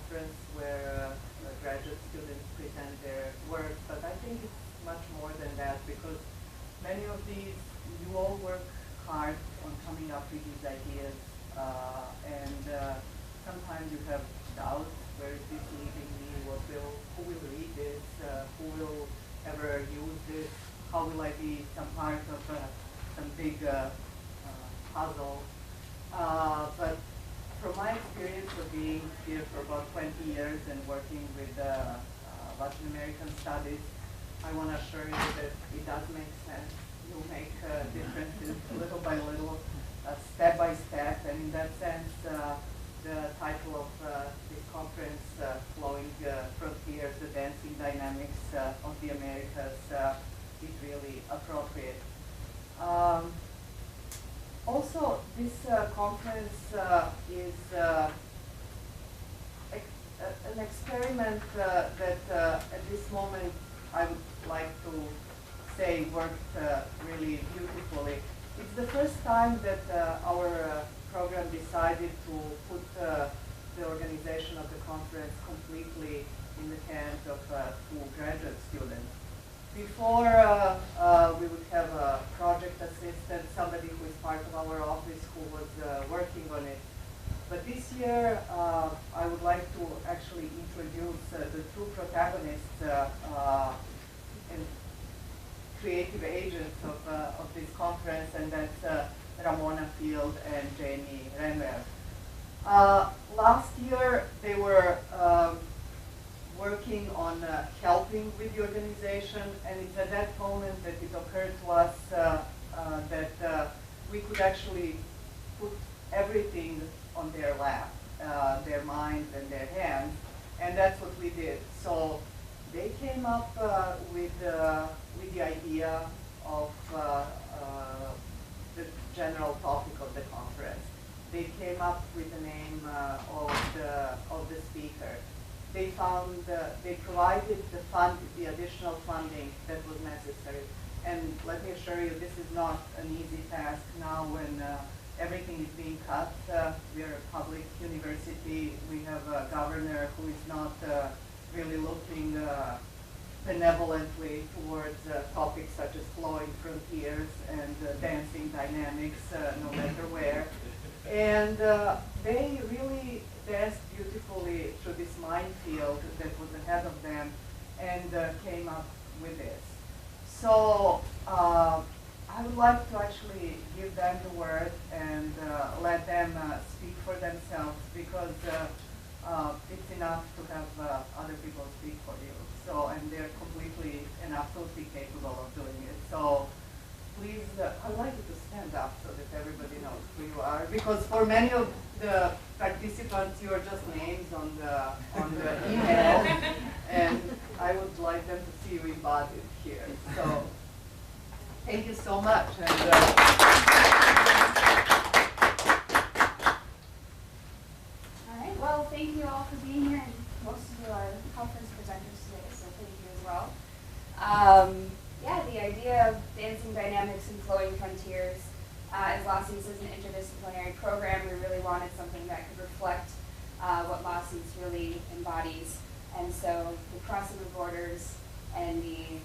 conference where graduate students present their work, but I think it's much more than that, because many of these, you all work hard on coming up with these ideas, and sometimes you have doubts, where is this leading me, who will read this, who will ever use this, how will I be some part of some big puzzle. But from my experience of being here for about 20 years and working with Latin American studies, I want to assure you that it does make sense. You make differences little by little, step by step, and in that sense, the title of this conference, Flowing Frontiers, the Dancing Dynamics of the Americas, is really appropriate. Also, this conference is an experiment that at this moment I would like to say worked really beautifully. It's the first time that our program decided to put the organization of the conference completely in the hands of two graduate students. Before, we would have a project assistant, somebody who is part of our office who was working on it. But this year, I would like to actually introduce the two protagonists and creative agents of this conference, and that's Ramona Field and Jamie Renner. Last year, they were working on helping with the organization, and it's at that moment that it occurred to us that we could actually put everything on their lap, their minds and their hands, and that's what we did. So they came up with the idea of the general topic of the conference. They came up with the name of the speaker. They provided the additional funding that was necessary. And let me assure you, this is not an easy task now when everything is being cut. We are a public university. We have a governor who is not really looking benevolently towards topics such as flowing frontiers and dancing dynamics, no matter where. And they really danced beautifully through this minefield that was ahead of them and came up with this. So I would like to actually give them the word and let them speak for themselves, because it's enough to have other people speak for you. So, and they're completely and absolutely capable of doing it. So please, I'd like you to stand up so that everybody knows who you are, because for many of the participants, you are just names on the email, and I would like them to see you embodied here. So thank you so much. And, all right, well, thank you all for being here, and most of you are conference presenters today, so thank you as well. Yeah, the idea of dancing dynamics and flowing frontiers, as LACIS is an interdisciplinary program, we really wanted something that could reflect what LACIS really embodies. And so the crossing of borders and the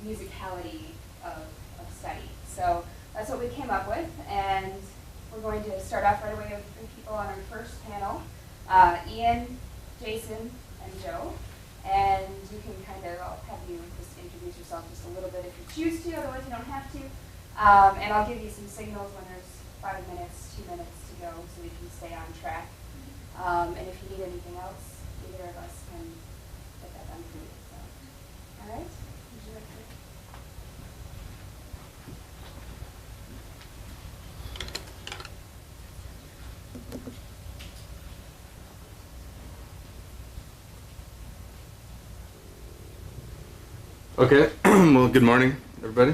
musicality of study. So that's what we came up with, and we're going to start off right away with people on our first panel, Ian, Jason, and Joe. And you can kind of, I'll have you just introduce yourself just a little bit if you choose to, otherwise you don't have to. And I'll give you some signals when there's 5 minutes, 2 minutes to go, so we can stay on track. And if you need anything else, either of us can get that done for you. So, all right? Would you like to? Okay, well, good morning, everybody.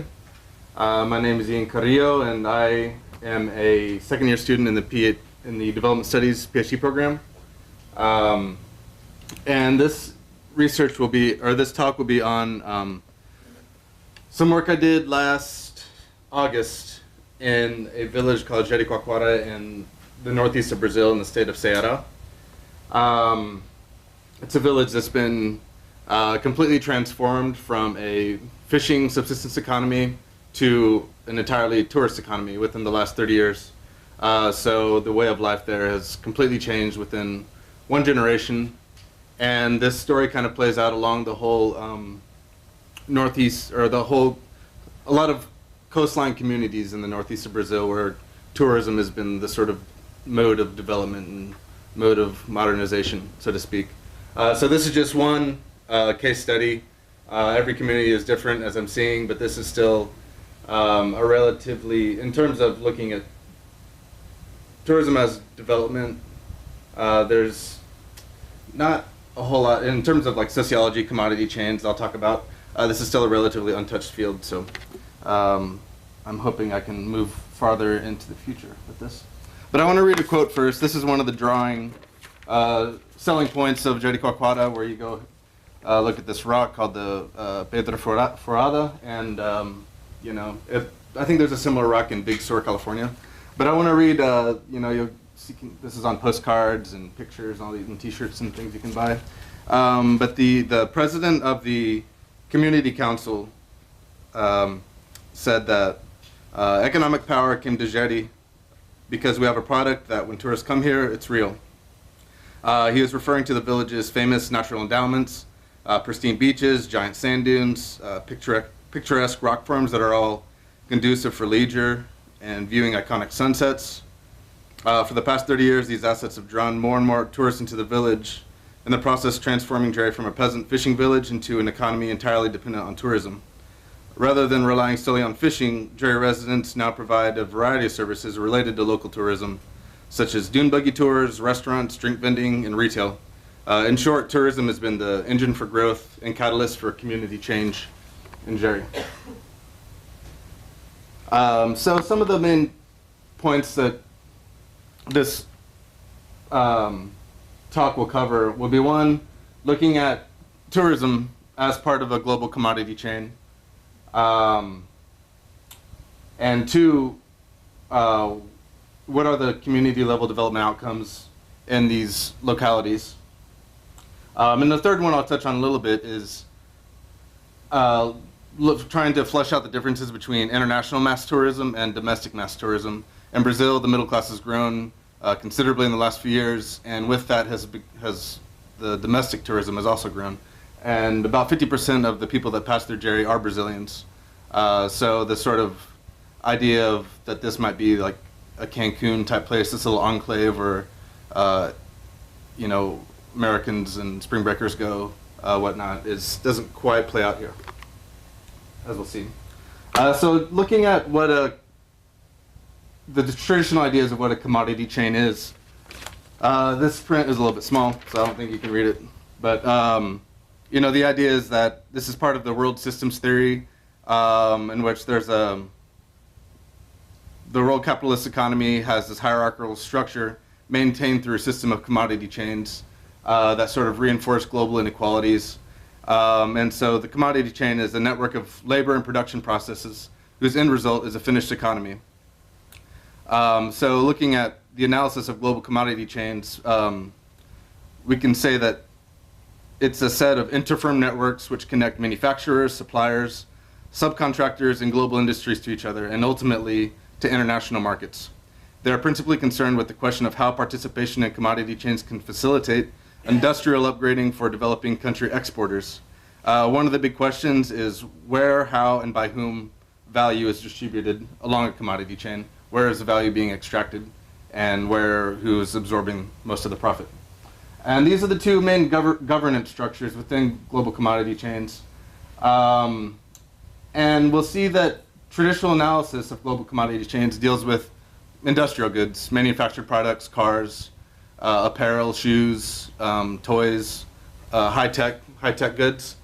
My name is Ian Carrillo, and I am a second-year student in the Development Studies PhD program. And this research will be, or this talk will be on some work I did last August in a village called Jericoacoara in the northeast of Brazil in the state of Ceará. it's a village that's been completely transformed from a fishing subsistence economy to an entirely tourist economy within the last 30 years. So the way of life there has completely changed within one generation. And this story kind of plays out along the whole northeast, or a lot of coastline communities in the northeast of Brazil where tourism has been the sort of mode of development and mode of modernization, so to speak. So this is just one case study. Every community is different, as I'm seeing, but this is still a relatively, in terms of looking at tourism as development, there's not a whole lot, in terms of like sociology, commodity chains, I'll talk about. This is still a relatively untouched field, so I'm hoping I can move farther into the future with this. But I want to read a quote first. This is one of the drawing selling points of Jericoacoara, where you go look at this rock called the Pedra Forada, and I think there's a similar rock in Big Sur, California. But I want to read, this is on postcards and pictures and all these, and T-shirts and things you can buy. But the president of the community council said that economic power came to Jeri because we have a product that when tourists come here, it's real. He was referring to the village's famous natural endowments, pristine beaches, giant sand dunes, picturesque rock forms that are all conducive for leisure and viewing iconic sunsets. For the past 30 years, these assets have drawn more and more tourists into the village, in the process transforming Jeri from a peasant fishing village into an economy entirely dependent on tourism. Rather than relying solely on fishing, Jeri residents now provide a variety of services related to local tourism, such as dune buggy tours, restaurants, drink vending, and retail. In short, tourism has been the engine for growth and catalyst for community change in Jeri. So some of the main points that this talk will cover will be, one, looking at tourism as part of a global commodity chain, and two, what are the community level development outcomes in these localities. And the third one I'll touch on a little bit is trying to flesh out the differences between international mass tourism and domestic mass tourism. In Brazil, the middle class has grown considerably in the last few years, and with that has the domestic tourism has also grown. And about 50% of the people that pass through Jeri are Brazilians. So the sort of idea of that this might be like a Cancun type place, this little enclave where Americans and spring breakers go, whatnot, doesn't quite play out here, as we'll see. So looking at what the traditional ideas of what a commodity chain is. This print is a little bit small, so I don't think you can read it. But the idea is that this is part of the world systems theory, in which there's the world capitalist economy has this hierarchical structure maintained through a system of commodity chains that sort of reinforce global inequalities. And so the commodity chain is a network of labor and production processes whose end result is a finished economy. So looking at the analysis of global commodity chains, we can say that it's a set of inter-firm networks which connect manufacturers, suppliers, subcontractors, and global industries to each other, and ultimately to international markets. They are principally concerned with the question of how participation in commodity chains can facilitate industrial upgrading for developing country exporters. One of the big questions is where, how, and by whom value is distributed along a commodity chain. Where is the value being extracted, and who is absorbing most of the profit? And these are the two main governance structures within global commodity chains. And we'll see that traditional analysis of global commodity chains deals with industrial goods, manufactured products, cars, apparel, shoes, toys, high-tech goods.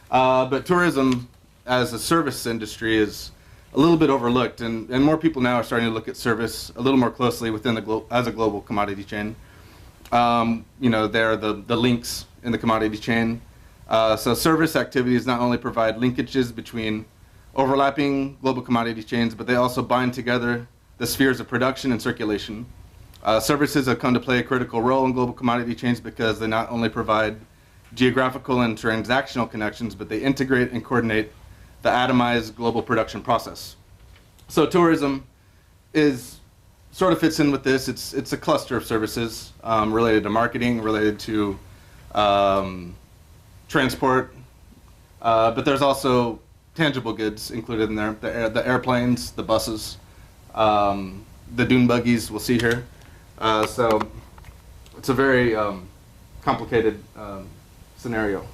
But tourism as a service industry is a little bit overlooked, and more people now are starting to look at service a little more closely within as a global commodity chain. There are the links in the commodity chain. So service activities not only provide linkages between overlapping global commodity chains, but they also bind together the spheres of production and circulation. Services have come to play a critical role in global commodity chains because they not only provide geographical and transactional connections, but they integrate and coordinate the atomized global production process. So tourism sort of fits in with this. It's a cluster of services related to marketing, related to transport, but there's also tangible goods included in there, the airplanes, the buses, the dune buggies we'll see here. So it's a very complicated scenario.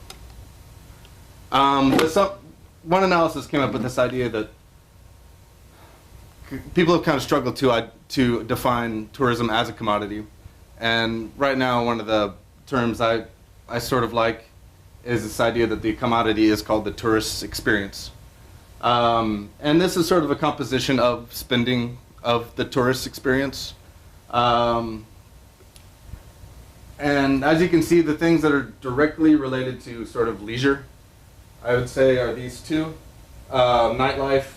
One analysis came up with this idea that people have kind of struggled to define tourism as a commodity. And right now, one of the terms I sort of like is this idea that the commodity is called the tourist's experience. And this is sort of a composition of spending of the tourist experience. And as you can see, the things that are directly related to sort of leisure, I would say, are these two: nightlife,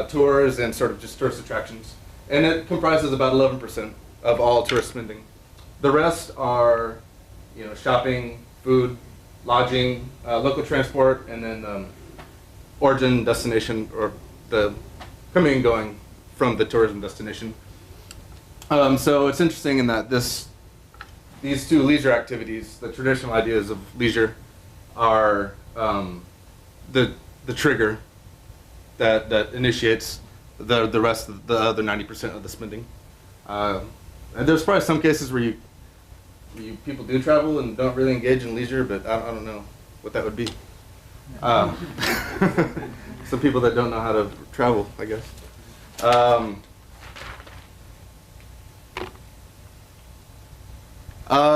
tours, and sort of just tourist attractions. And it comprises about 11% of all tourist spending. The rest are, shopping, food, lodging, local transport, and then origin, destination, or the coming and going from the tourism destination. So it's interesting in that these two leisure activities, the traditional ideas of leisure, are the trigger that initiates the rest of the other 90% of the spending. And there's probably some cases where people do travel and don't really engage in leisure, but I don't know what that would be. Some people that don't know how to travel, I guess.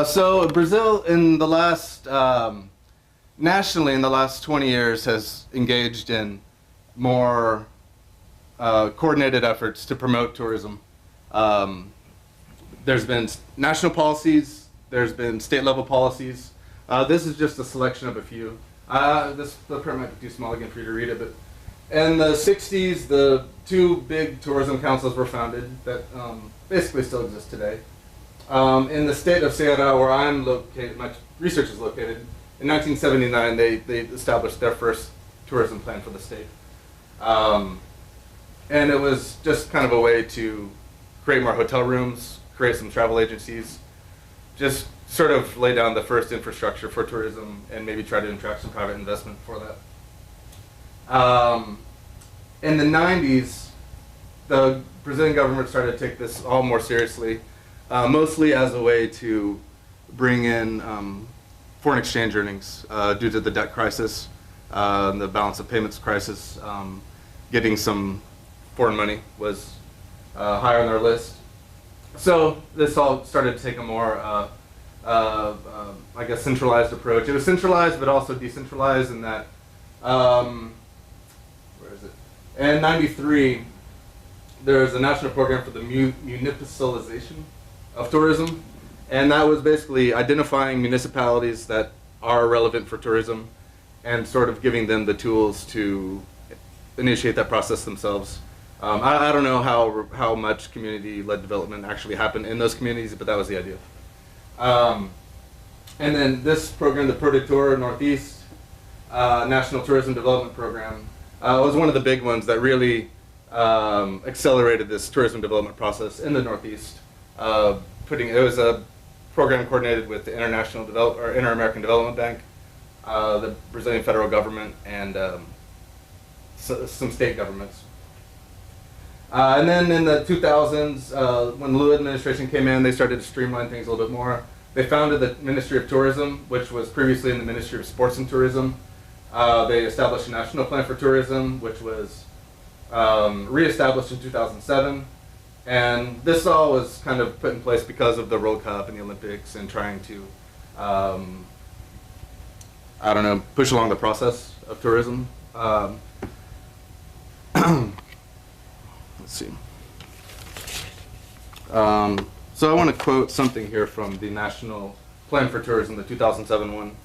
So Brazil in the last, nationally in the last 20 years has engaged in more coordinated efforts to promote tourism. There's been national policies, there's been state level policies. This is just a selection of a few. The print might be too small again for you to read it, but in the 60s, the two big tourism councils were founded that basically still exist today. In the state of Ceará, where I'm located, my research is located, in 1979 they established their first tourism plan for the state. And it was just kind of a way to create more hotel rooms, create some travel agencies, just sort of lay down the first infrastructure for tourism and maybe try to attract some private investment for that. In the 90s, the Brazilian government started to take this all more seriously, mostly as a way to bring in foreign exchange earnings due to the debt crisis, the balance of payments crisis. Getting some foreign money was higher on their list. So this all started to take a more, I guess, centralized approach. It was centralized but also decentralized in that, where is it? In '93, there was a national program for the municipalization of tourism, and that was basically identifying municipalities that are relevant for tourism and sort of giving them the tools to initiate that process themselves. I don't know how much community-led development actually happened in those communities, but that was the idea. And then this program, the ProDetour Northeast National Tourism Development Program, was one of the big ones that really accelerated this tourism development process in the Northeast. It was a program coordinated with the Inter-American Development Bank, the Brazilian federal government, and some state governments. And then in the 2000s, when the Lula administration came in, they started to streamline things a little bit more. They founded the Ministry of Tourism, which was previously in the Ministry of Sports and Tourism. They established a national plan for tourism, which was reestablished in 2007. And this all was kind of put in place because of the World Cup and the Olympics and trying to, push along the process of tourism. Let's see. So I want to quote something here from the National Plan for Tourism, the 2007 one,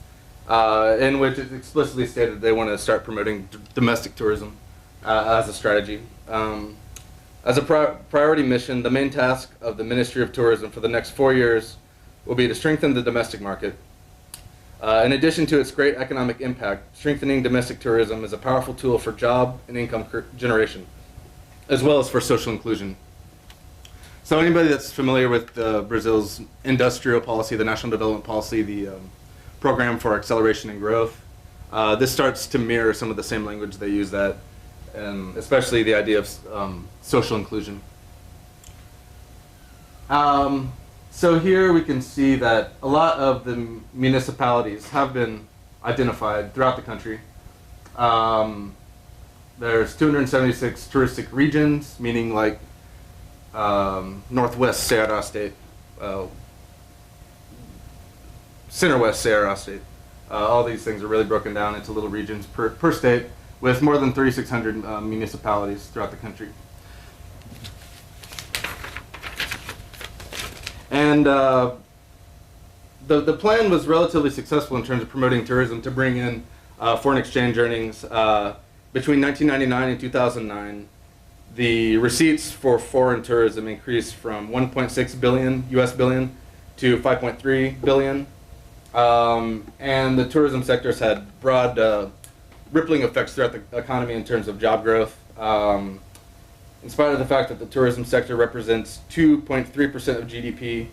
in which it explicitly stated they want to start promoting domestic tourism as a strategy. As a priority mission, the main task of the Ministry of Tourism for the next 4 years will be to strengthen the domestic market, In addition to its great economic impact, strengthening domestic tourism is a powerful tool for job and income generation, as well as for social inclusion. So anybody that's familiar with Brazil's industrial policy, the National Development Policy, the Program for Acceleration and Growth, this starts to mirror some of the same language they use, that, especially the idea of social inclusion. So here we can see that a lot of the municipalities have been identified throughout the country. There's 276 touristic regions, meaning like Northwest Ceará State, Center-West Ceará State. All these things are really broken down into little regions per state, with more than 3,600 municipalities throughout the country. And the plan was relatively successful in terms of promoting tourism to bring in foreign exchange earnings. Between 1999 and 2009, the receipts for foreign tourism increased from 1.6 billion US billion to 5.3 billion. And the tourism sectors had broad rippling effects throughout the economy in terms of job growth. In spite of the fact that the tourism sector represents 2.3% of GDP,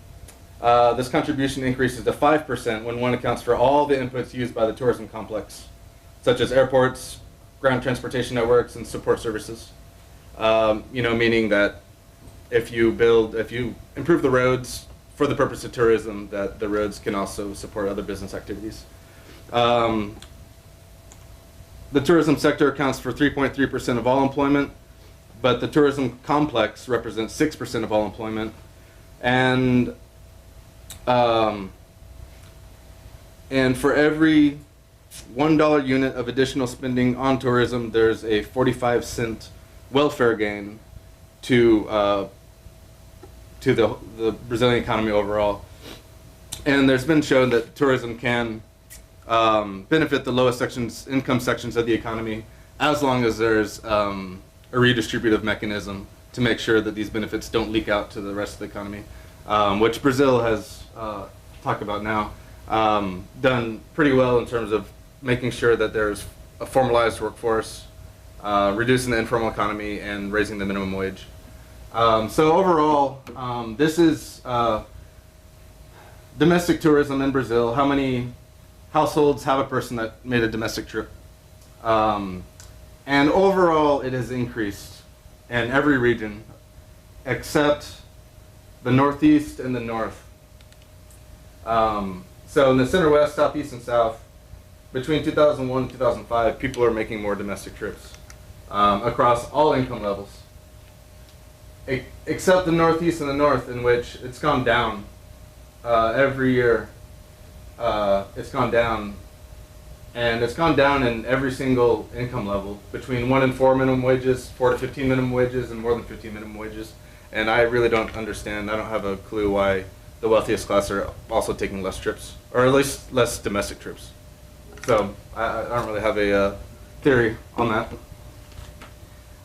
this contribution increases to 5% when one accounts for all the inputs used by the tourism complex, such as airports, ground transportation networks, and support services. Meaning that if you improve the roads for the purpose of tourism, that the roads can also support other business activities. The tourism sector accounts for 3.3% of all employment, but the tourism complex represents 6% of all employment. And for every $1 unit of additional spending on tourism, there's a 45-cent welfare gain to the Brazilian economy overall. And there's been shown that tourism can benefit the lowest income sections of the economy, as long as there's a redistributive mechanism to make sure that these benefits don't leak out to the rest of the economy, which Brazil has talked about now, done pretty well in terms of making sure that there's a formalized workforce, reducing the informal economy, and raising the minimum wage. So overall, this is domestic tourism in Brazil. How many households have a person that made a domestic trip? And overall, it has increased in every region except the Northeast and the North. So in the Center West, Southeast, and South, between 2001 and 2005, people are making more domestic trips across all income levels, except the Northeast and the North, in which it's gone down every year. It's gone down, and it's gone down in every single income level, between 1 and 4 minimum wages, 4 to 15 minimum wages, and more than 15 minimum wages. And I really don't understand. I don't have a clue why the wealthiest class are also taking less trips, or at least less domestic trips. So I don't really have a theory on that.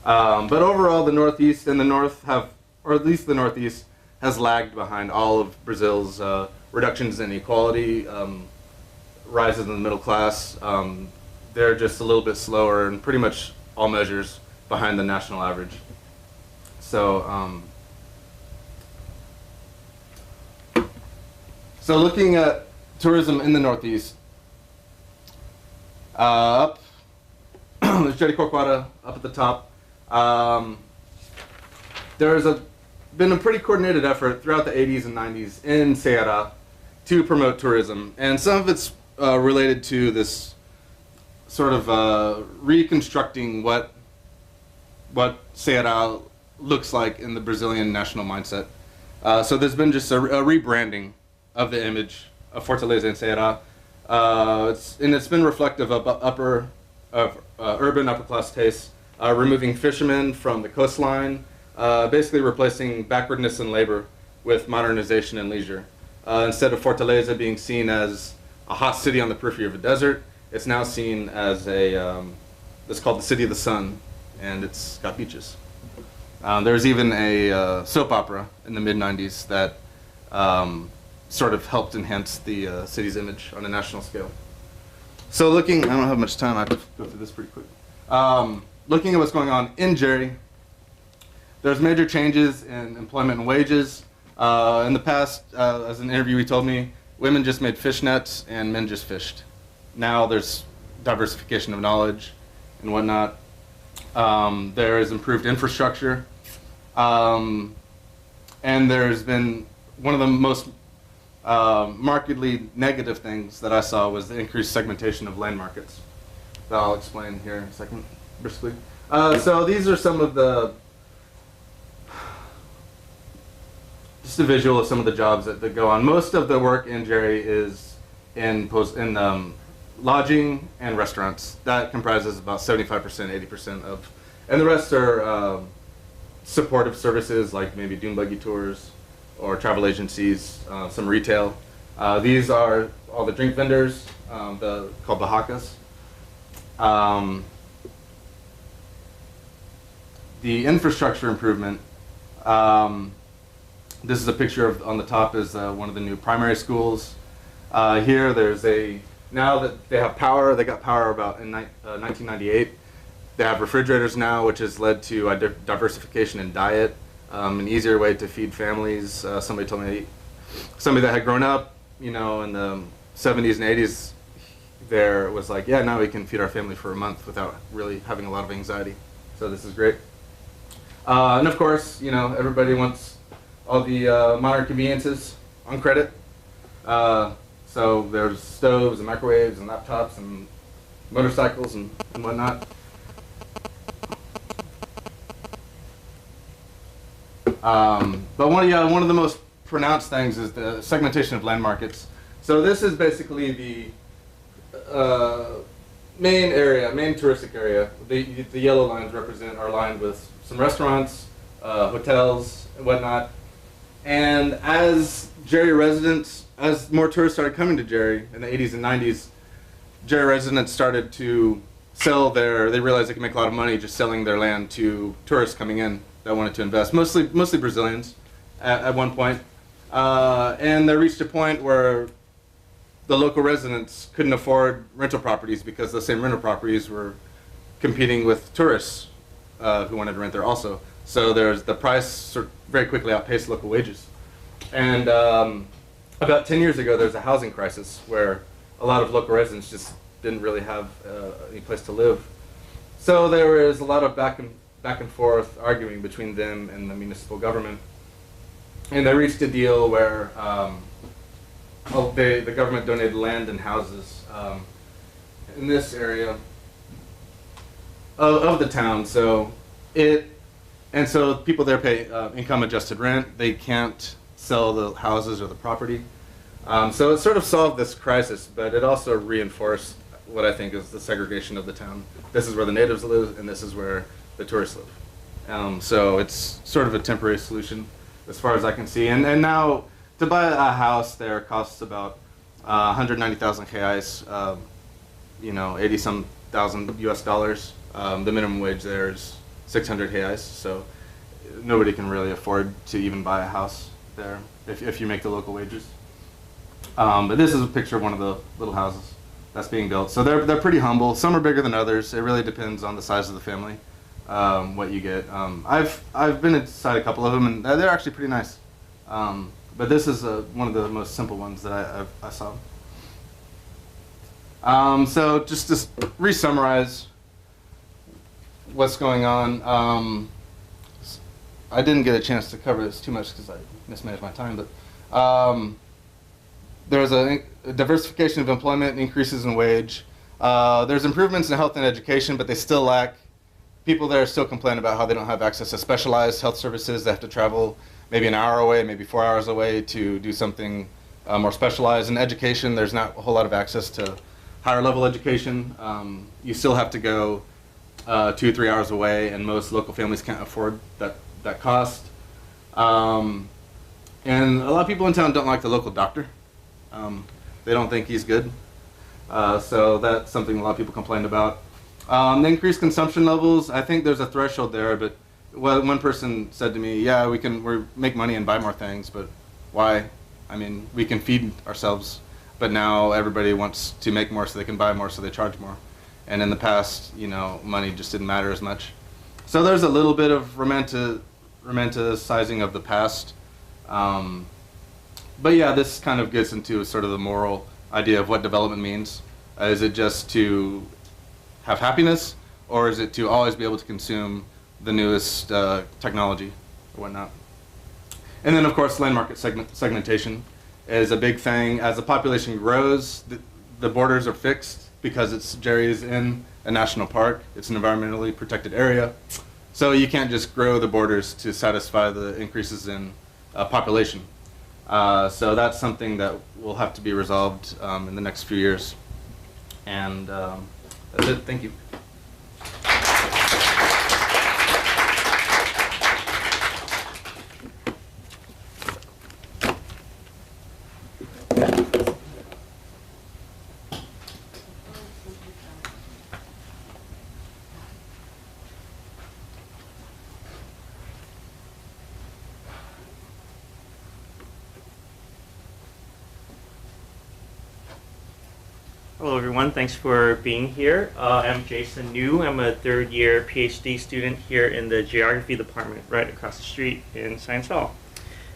But overall, the Northeast and the North have, or at least the Northeast, has lagged behind all of Brazil's reductions in inequality, rises in the middle class. They're just a little bit slower in pretty much all measures behind the national average. So, so looking at tourism in the Northeast, up, there's Jericoacoara up at the top. There's been a pretty coordinated effort throughout the 80s and 90s in Ceará to promote tourism, and some of it's related to this sort of reconstructing what Ceará looks like in the Brazilian national mindset. So there's been just a rebranding of the image of Fortaleza and Ceará. It's been reflective of urban upper class tastes, removing fishermen from the coastline, basically replacing backwardness in labor with modernization and leisure. Instead of Fortaleza being seen as a hot city on the periphery of a desert, it's now seen as it's called the City of the Sun, and it's got beaches. There's even a soap opera in the mid-90s that sort of helped enhance the city's image on a national scale. So looking, I don't have much time, I have to go through this pretty quick. Looking at what's going on in Jerry, there's major changes in employment and wages. In the past, as an interviewee told me, women just made fishnets and men just fished. Now there's diversification of knowledge and whatnot. There is improved infrastructure. And there's been one of the most markedly negative things that I saw was the increased segmentation of land markets. That I'll explain here in a second, briskly. So these are some of the, just a visual of some of the jobs that go on. Most of the work in Jerry is in lodging and restaurants. That comprises about 75%, 80% of, and the rest are supportive services like maybe dune buggy tours or travel agencies, some retail. These are all the drink vendors, called the Hakas. The infrastructure improvement, this is a picture of, on the top is one of the new primary schools. Here there's now that they have power, they got power about in 1998. They have refrigerators now, which has led to a diversification in diet, an easier way to feed families. Somebody told me, somebody that had grown up, in the 70s and 80s, there was like, yeah, now we can feed our family for a month without really having a lot of anxiety. So this is great. And of course, everybody wants all the modern conveniences on credit. So there's stoves and microwaves and laptops and motorcycles and whatnot. But one of the most pronounced things is the segmentation of land markets. So this is basically the main touristic area. The yellow lines are lined with some restaurants, hotels, and whatnot. And as Jerry residents, as more tourists started coming to Jerry in the 80s and 90s, Jerry residents started to they realized they could make a lot of money just selling their land to tourists coming in that wanted to invest, mostly Brazilians at one point. And they reached a point where the local residents couldn't afford rental properties because the same rental properties were competing with tourists who wanted to rent there also. So the price very quickly outpaced local wages. And about 10 years ago, there was a housing crisis where a lot of local residents just didn't really have any place to live. So there was a lot of back and forth arguing between them and the municipal government. And they reached a deal where the government donated land and houses in this area of the town. So people there pay income-adjusted rent. They can't sell the houses or the property. So it sort of solved this crisis, but it also reinforced what I think is the segregation of the town. This is where the natives live, and this is where the tourists live. So it's sort of a temporary solution, as far as I can see. And now, to buy a house there costs about 190,000 reais, 80-some thousand US dollars. The minimum wage there is 600 reais, so nobody can really afford to even buy a house there if you make the local wages. But this is a picture of one of the little houses that's being built. So they're pretty humble. Some are bigger than others. It really depends on the size of the family, what you get. I've been inside a couple of them, and they're actually pretty nice. But this is one of the most simple ones that I saw. So just to re-summarize what's going on, I didn't get a chance to cover this too much because I mismanaged my time, but there's a diversification of employment, increases in wage. There's improvements in health and education, but they still lack. People there still complain about how they don't have access to specialized health services. They have to travel maybe an hour away, maybe 4 hours away to do something more specialized. In education, there's not a whole lot of access to higher level education. You still have to go 2 or 3 hours away, and most local families can't afford that cost. And a lot of people in town don't like the local doctor. They don't think he's good. So that's something a lot of people complained about. The increased consumption levels, I think there's a threshold there, but one person said to me, yeah, we make money and buy more things, but why? I mean, we can feed ourselves, but now everybody wants to make more so they can buy more, so they charge more. And in the past, you know, money just didn't matter as much. So there's a little bit of romanticizing of the past. But yeah, this kind of gets into sort of the moral idea of what development means. Is it just to have happiness, or is it to always be able to consume the newest technology or whatnot? And then, of course, land market segmentation is a big thing. As the population grows, the borders are fixed because Jerry's in a national park. It's an environmentally protected area. So you can't just grow the borders to satisfy the increases in population. So that's something that will have to be resolved in the next few years. And that's it. Thank you. Hello everyone, thanks for being here. I'm Jason New. I'm a third-year PhD student here in the Geography Department right across the street in Science Hall.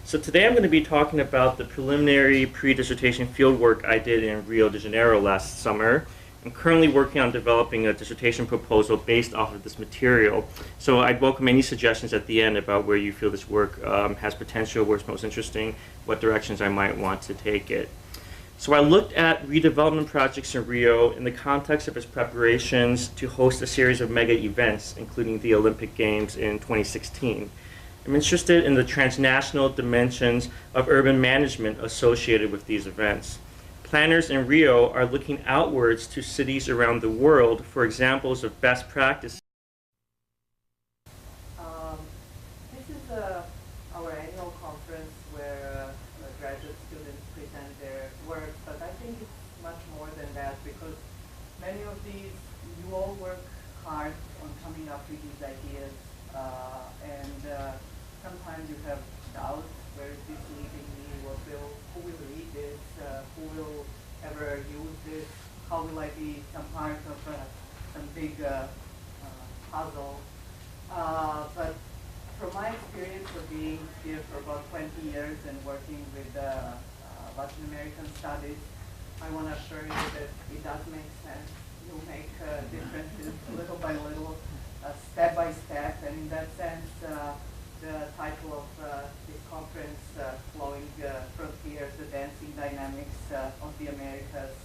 So today I'm going to be talking about the preliminary pre-dissertation fieldwork I did in Rio de Janeiro last summer. I'm currently working on developing a dissertation proposal based off of this material. So I'd welcome any suggestions at the end about where you feel this work has potential, where it's most interesting, what directions I might want to take it. So I looked at redevelopment projects in Rio in the context of its preparations to host a series of mega events, including the Olympic Games in 2016. I'm interested in the transnational dimensions of urban management associated with these events. Planners in Rio are looking outwards to cities around the world for examples of best practices. This is our annual conference where graduate students present their work, but I think it's much more than that because many of these, you all work hard on coming up with these ideas, and sometimes you have doubts, where is this leading me, who will read this, who will ever use this, how will I be some part of some big puzzle. But from my experience of being here for about 20 years and working with Latin American studies, I want to assure you that it does make sense. You make differences little by little, step by step, and in that sense, the title of this conference, Flowing Frontiers, the Dancing Dynamics of the Americas,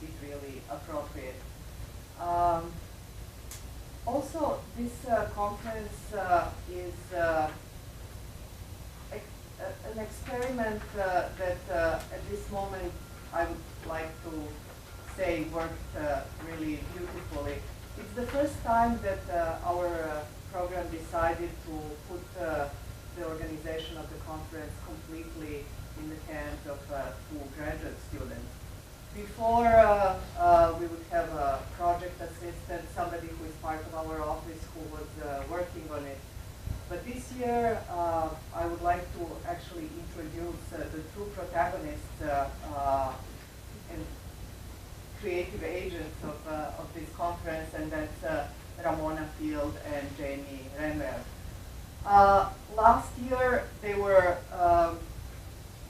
is really appropriate. Also, this conference is an experiment that at this moment I would like to say worked really beautifully. It's the first time that our program decided to put the organization of the conference completely in the hands of two graduate students. Before, we would have a project assistant, somebody who is part of our office who was working on it. But this year, I would like to actually introduce the two protagonists and creative agents of this conference, and that's Ramona Field and Jamie Renwer. Last year, they were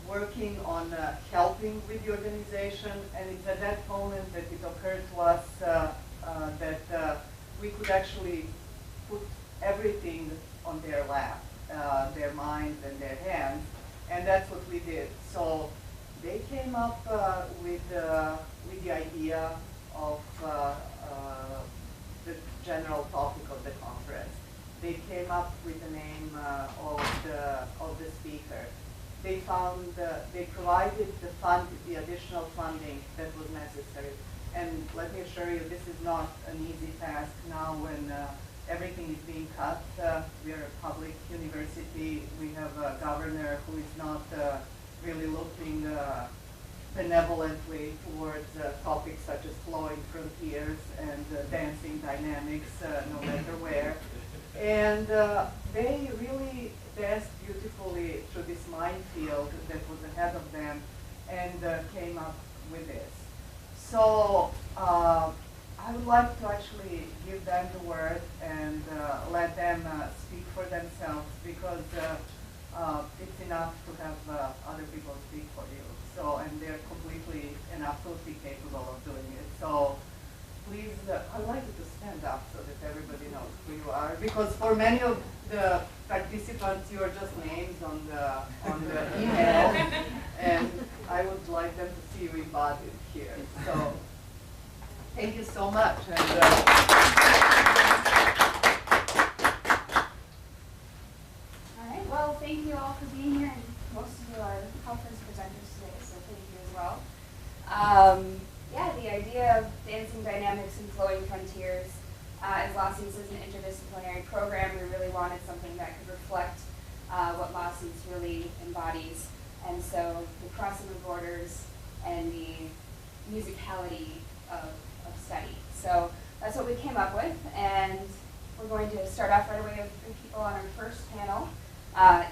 working on helping with the organization, and it's at that moment that it occurred to us that we could actually put everything on their lap, their minds and their hands, and that's what we did. So they came up with the idea of the general topic of the conference. They came up with the name of the speaker. They provided the additional funding that was necessary. And let me assure you, this is not an easy task now when everything is being cut. We are a public university. We have a governor who is not really looking benevolently towards topics such as flowing frontiers and dancing dynamics, no matter where. And they really danced beautifully through this minefield that was ahead of them. and came up with this. So I would like to actually give them the word and let them speak for themselves, because it's enough to have other people speak for you. So, and they're completely and absolutely capable of doing it. So please, I'd like you to stand up so that everybody knows who you are, because for many of the participants, you are just names on the email, and I would like them to see you embodied here. So thank you so much. And, all right, well, thank you all for being here, and most of you are conference presenters today, so thank you as well. Yeah, the idea of dancing dynamics and flowing frontiers, as LACIS is an interdisciplinary program, we really wanted something that could reflect what LACIS really embodies. And so the crossing of borders and the musicality of study. So that's what we came up with, and we're going to start off right away with people on our first panel,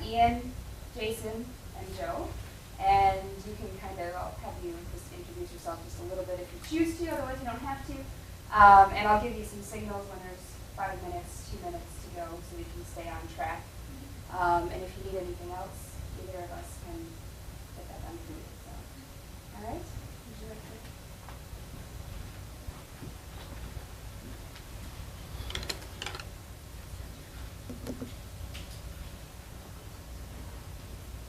Ian, Jason, and Joe. And you can kind of, I'll have you just introduce yourself just a little bit if you choose to, otherwise you don't have to. And I'll give you some signals when there's 5 minutes, 2 minutes to go, so we can stay on track. And if you need anything else, either of us can get that done for you. So, all right.